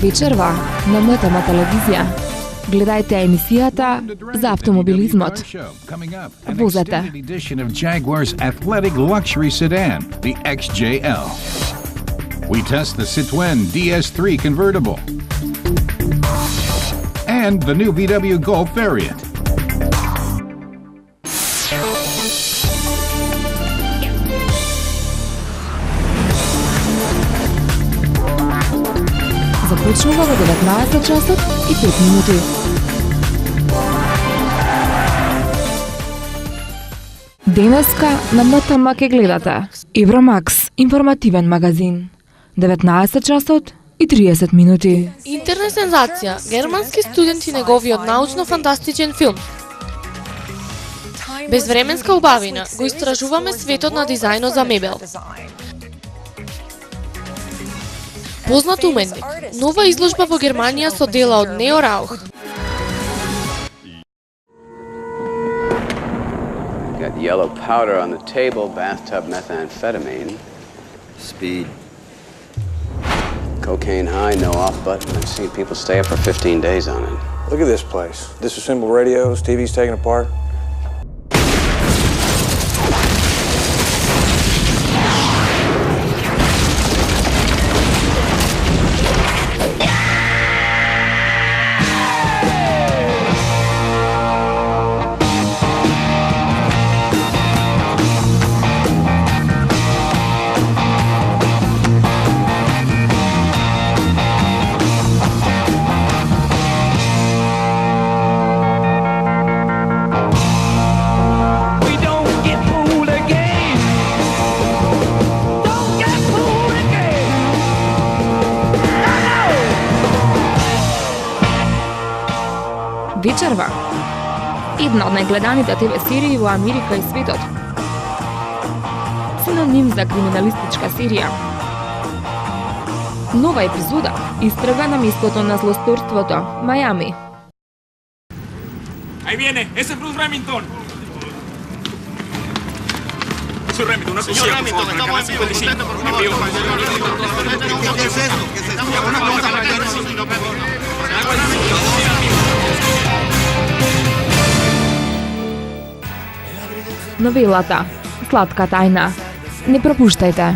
Вечерва на МТМ телевизија. Гледајте емисијата за автомобилизмот. Возете. Edition of Jaguar's athletic luxury sedan, the XJL. We test the Citroën DS3 convertible and the new VW Golf variant. Започнува во 19 часот и 5 минути. Денеска на МТМ ке гледате Евромакс, информативен магазин. 19 часот и 30 минути. Интернет сензација. Германски студенти неговиот научно-фантастичен филм. Безвременска убавина. Го истражуваме светот на дизајнот за мебел. Познат уметник. Нова изложба во Германија со дела од Нео Раух. Got yellow powder on the table, bathtub methamphetamine. Speed. Cocaine high, no off button. I've seen people stay up for 15 days on it. Look at this place. Disassembled radios, TVs taken apart. Вечерва. Една од најгледаните ТВ серии во Америка и светот. Синоним за криминалистичка серија. Нова епизода истрага на местото на злосторството, Мајами. Ahí viene, ese es Bruce Remington. Soy Remington, una Señor Remington, estamos en vivo, conteste, por favor. ¿Qué es esto? ¿Qué es esto? Una cosa, Новелата Сладка тајна. Не пропуштајте.